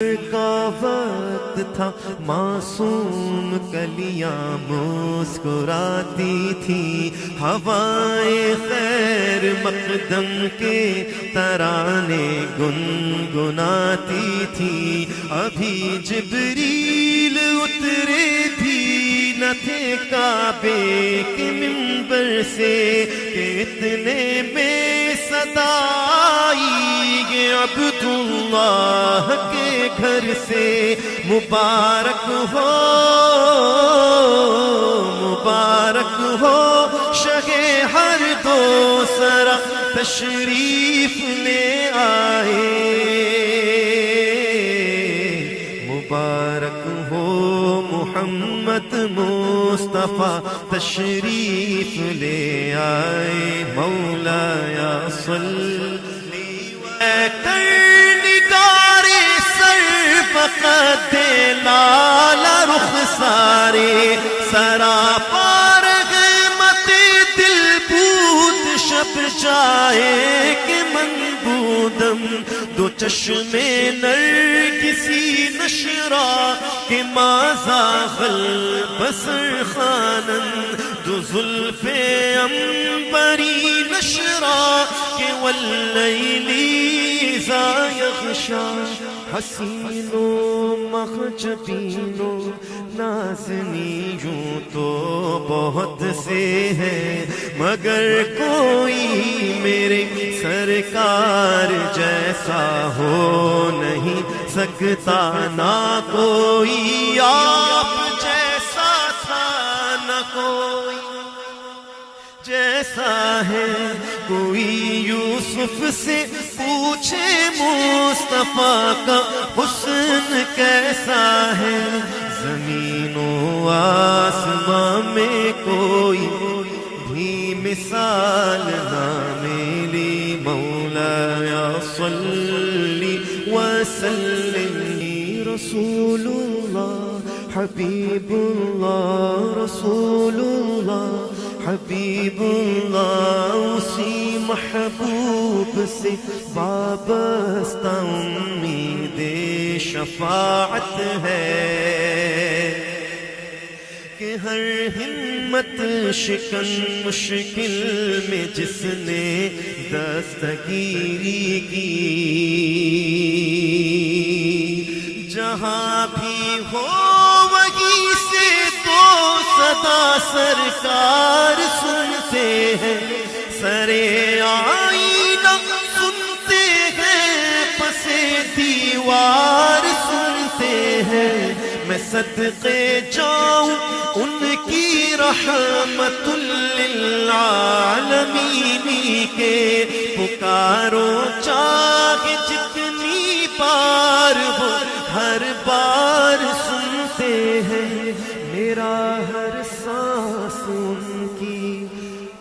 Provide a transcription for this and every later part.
کا وقت تھا معصوم کلیاں مسکراتی تھی، ہوائیں خیر مقدم کے ترانے گنگناتی تھی، ابھی جبریل اترے بھی نہ تھے کعبے کے منبر سے کہ اتنے میں صدا آئی یہ عبداللہ کے گھر سے، مبارک ہو شہ ہر دو سرا تشریف لے آئے، مبارک ہو محمد مصطفیٰ تشریف لے آئے، مولایا صلی نگار سر فقط لال رخسارے سراپا رحمت دل بود شب جائے کہ منبودم دو چشمے نرگسی نشرا کہ مازا البصر خانن دو زلف عنبری نشرا کہ واللیل اذا یغشا، حسین و مخجبین و نازنی یوں تو بہت سے ہیں، مگر کوئی میرے سرکار جیسا ہو نہیں سکتا، نہ کوئی آپ جیسا تھا نہ کوئی جیسا ہے، کوئی یوسف سے پوچھے مصطفیٰ کا حسن کیسا ہے، زمین و آسمان میں کوئی بھی مثال نہ ملی، مولایا صلی وسلم، رسول اللہ حبیب اللہ، رسول اللہ حبیب اللہ، اسی محبوب سے وابستہ امید شفاعت ہے کہ ہر ہمت شکن مشکل میں جس نے دستگیری کی، جہاں بھی ہو وہیں سے تو صدا سرکار سنتے ہیں، سرے آئینہ سنتے ہیں، پسے دیوار سنتے ہیں، میں صدقے جاؤں ان کی رحمت للعالمین کے، پکارو چاہے جتنی بار ہو ہر بار سنتے ہیں، میرا ہر سانس ان کی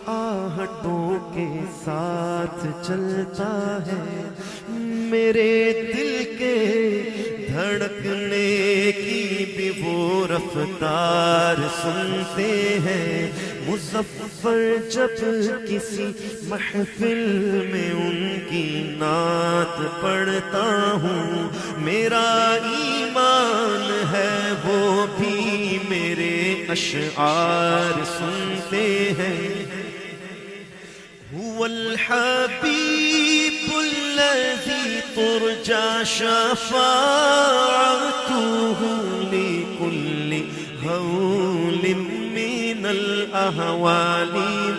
آہٹوں کے ساتھ چلتا ہے، میرے دل کے دھڑکنے کی بھی وہ رفتار سنتے ہیں، مظفر جب کسی محفل میں ان کی نعت پڑھتا ہوں، میرا ایمان ہے وہ بھی میرے اشعار سنتے ہیں، هو الحبیب الذی ترجى شفاعته لكل هول من الأهوال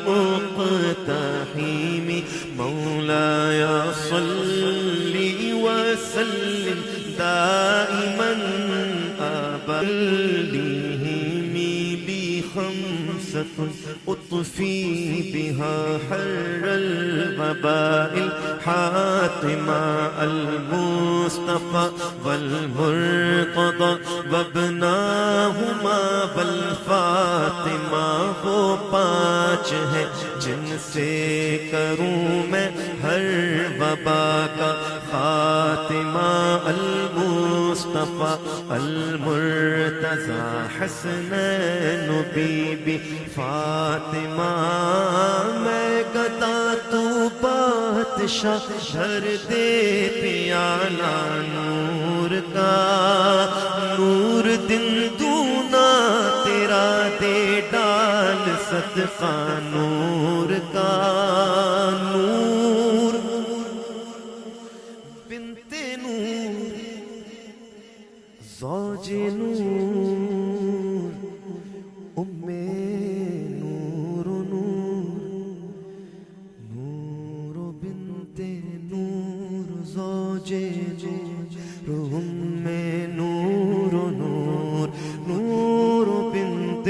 مقتحم، مولاي صل وسلم دائما أبدهم بخمسة أطفي بها حر الوباء، الحاتمة المصطفى والمرتضى وابناهما والفاطمة، وہ پانچ ہیں جن سے کروں میں ہر وبا کا خاتمہ، المصطفى المرتضى حسنین بی بی فاطمہ، میں گدا تو بات بادشاہ بھر دے پیالہ نور کا، نور دن دونا تیرا دے ڈال صدقہ نور کا، نور بنت نور زوج نور ام نور نور بنت نور زوج نور ام نور نور نور بنت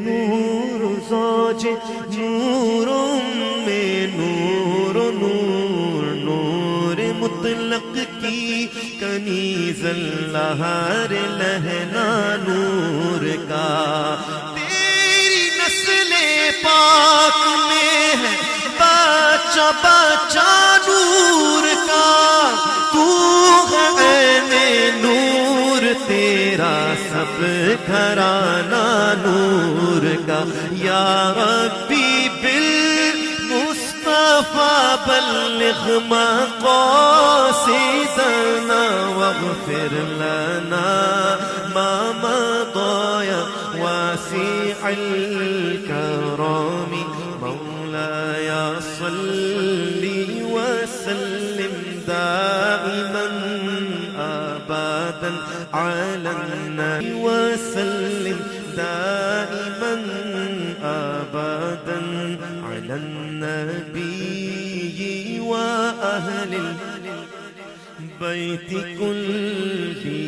نور زوج نور ام نور نور نور مطلق کی کنیز اللہر لہنا نور کا، تیری نسل پاک میں ہے بچہ بچہ نور کا، تو ہے عین نور تیرا سب گھرانہ نور کا، یا ربی بالمصطفیٰ بلغ مقاصدنا واغفر لنا ما مضى يا واسع الكرم، مولاي صل وسلم دائما أبدا على النبي، وسلم دائما أبدا على النبي وأهل البيت كلهم.